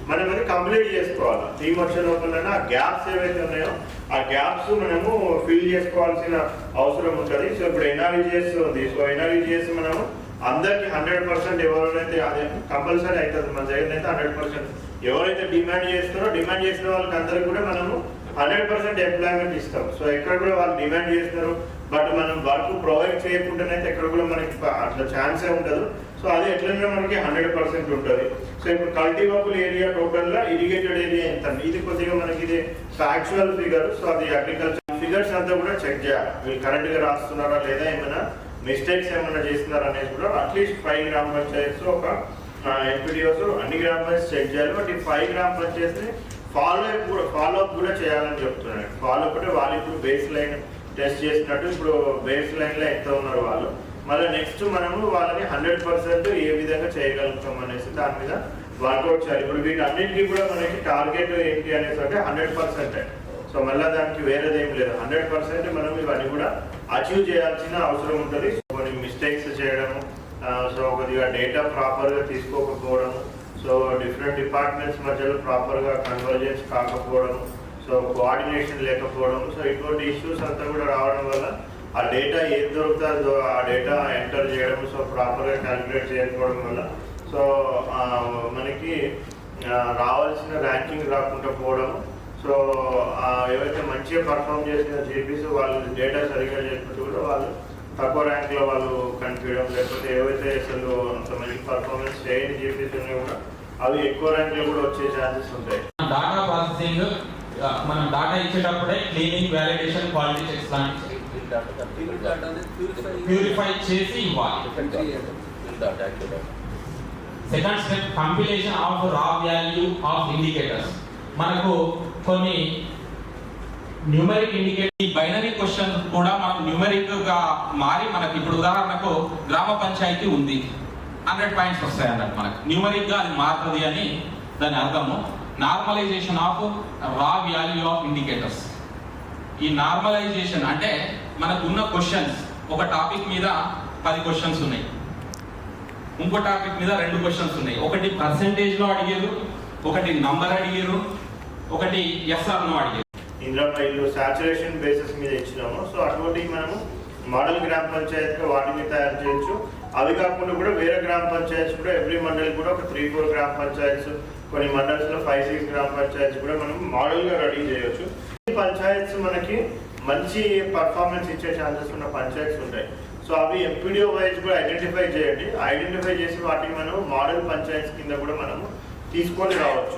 మనం అది కంప్లీట్ చేసుకోవాలి. టీమ్ వచ్చే లోపల ఆ గ్యాప్స్ ఏవైతే ఉన్నాయో ఆ గ్యాప్స్ మనము ఫిల్ చేసుకోవాల్సిన అవసరం ఉంటుంది. సో ఇప్పుడు ఎన్ఆర్ఈజిఎస్ ఉంది. సో ఎన్ఆర్ఈజిఎస్ మనము అందరికి 100% ఎవరైతే అదే కంపల్సరీ అవుతుంది. మన దగ్గర అయితే 100% ఎవరైతే డిమాండ్ చేసిన వాళ్ళకి అందరికి కూడా మనము 100% ఎంప్లాయ్మెంట్ ఇస్తాం. సో ఎక్కడ కూడా వాళ్ళు డిమాండ్ చేస్తున్నారు, బట్ మనం వర్క్ ప్రొవైడ్ చేయకుండానైతే ఎక్కడ కూడా మనకి అట్లా ఛాన్సే ఉండదు. సో అది ఎట్లయినా మనకి 100% ఉంటుంది. సో ఇప్పుడు కల్టివబుల్ ఏరియా టోటల్గా ఇరిగేటెడ్ ఏరియా ఎంత, ఇది కొద్దిగా మనకి ఇది ఫ్యాక్చువల్ ఫిగర్. సో అది అగ్రికల్చర్ ఫిగర్స్ అంతా కూడా చెక్ చేయాలి. వీళ్ళు కరెక్ట్గా రాస్తున్నారా లేదా, ఏమైనా మిస్టేక్స్ ఏమైనా చేస్తున్నారా అనేది కూడా అట్లీస్ట్ 5 గ్రామ పంచాయత్స్ ఒక ఎంపీడీఓస్ అన్ని గ్రామ పంచాయతీ చెక్ చేయాలి. బట్ ఈ 5 గ్రామ పంచాయతీని ఫాలో అప్ కూడా చేయాలని చెప్తున్నాను. ఫాలో అప్ అంటే వాళ్ళు ఇప్పుడు బేస్ లైన్ టెస్ట్ చేసినట్టు ఇప్పుడు బేస్ లైన్లో ఎంత ఉన్నారు వాళ్ళు, మళ్ళీ నెక్స్ట్ మనము వాళ్ళని 100% ఏ విధంగా చేయగలుగుతాం అనేసి దాని మీద వర్కౌట్ చేయాలి. ఇప్పుడు వీటన్నిటికీ కూడా మనకి టార్గెట్ ఏంటి అనేసి అంటే 100%. సో మళ్ళీ దానికి వేరేది ఏం లేదు, 100% మనం ఇవన్నీ కూడా అచీవ్ చేయాల్సిన అవసరం ఉంటుంది. కొన్ని మిస్టేక్స్ చేయడము, సో కొద్దిగా డేటా ప్రాపర్గా తీసుకోకపోవడము, సో డిఫరెంట్ డిపార్ట్మెంట్స్ మధ్యలో ప్రాపర్గా కన్వర్జెన్స్ కాకపోవడం, సో కోఆర్డినేషన్ లేకపోవడం, సో ఇటువంటి ఇష్యూస్ అంతా కూడా రావడం వల్ల ఆ డేటా ఏది దొరుకుతుందో ఆ డేటా ఎంటర్ చేయడం, సో ప్రాపర్గా క్యాలిక్యులేట్ చేయకపోవడం వల్ల సో మనకి రావాల్సిన ర్యాంకింగ్ రాకుండా పోవడం. సో ఏవైతే మంచిగా పర్ఫామ్ చేసిన జీపీస్ వాళ్ళు డేటా సరిగ్గా చేసుకుంటూ కూడా వాళ్ళు తక్కువ ర్యాంక్లో వాళ్ళు కనిపించడం, లేకపోతే ఏవైతే అసలు అంత మంచి పర్ఫార్మెన్స్ చేయని జీపీస్ ఉన్నాయో కూడా అవి ఎక్కువ ర్యాంక్లో కూడా వచ్చే ఛాన్సెస్ ఉంటాయి. డాటా ప్రాసెసింగ్ మనం డాటా ఇచ్చేటప్పుడే క్లీనింగ్, వ్యాలిడేషన్, క్వాలిటీ చెక్స్ లాంటి ప్యూరిఫై చేసి ఇవ్వాలి. Second step compilation of raw value of indicators. మనకు కొన్ని న్యూమరిక్ ఇండికేటర్, ఈ బైనరీ క్వశ్చన్ కూడా మనకు న్యూమరిక్ గా మారి మనకి ఇప్పుడు ఉదాహరణకు గ్రామ పంచాయతీ ఉంది, 100 పాయింట్స్ వస్తాయి అన్నట్టు. మనకు న్యూమరిక్ గా అది మారుతుంది అని దాని అర్థము. Normalisation of raw value of indicators. ఈ నార్మలైజేషన్ అంటే మనకు ఉన్న క్వశ్చన్స్, ఒక టాపిక్ మీద 10 క్వశ్చన్స్ ఉన్నాయి, ఇంకో టాపిక్ మీద 2 క్వశ్చన్స్ ఉన్నాయి. ఒకటి పర్సెంటేజ్ లో అడిగారు, ఒకటి నంబర్ అడిగారు, ఒకటి ఎస్ఆర్ నో అడిగారు. ఇందులో ఇల్లు సాచురేషన్ బేసిస్ మీద ఇచ్చినాము. సో అటువంటి మనము మోడల్ గ్రామ పంచాయతీగా వాటిని తయారు చేయొచ్చు. అవి కాకుండా కూడా వేరే గ్రామ పంచాయతీస్ కూడా ఎవ్రీ మండల్ కూడా ఒక 3-4 గ్రామ పంచాయతీస్, కొన్ని మండల్స్లో 5-6 గ్రామ పంచాయతీస్ కూడా మనం మోడల్గా రెడీ చేయొచ్చు. ఈ పంచాయతీస్ మనకి మంచి పర్ఫార్మెన్స్ ఇచ్చే ఛాన్సెస్ ఉన్న పంచాయతీస్ ఉంటాయి. సో అవి ఎంపీడీఓ వైజ్ కూడా ఐడెంటిఫై చేయండి. ఐడెంటిఫై చేసి వాటిని మనం మోడల్ పంచాయతీస్ కింద కూడా మనము తీసుకొని రావచ్చు.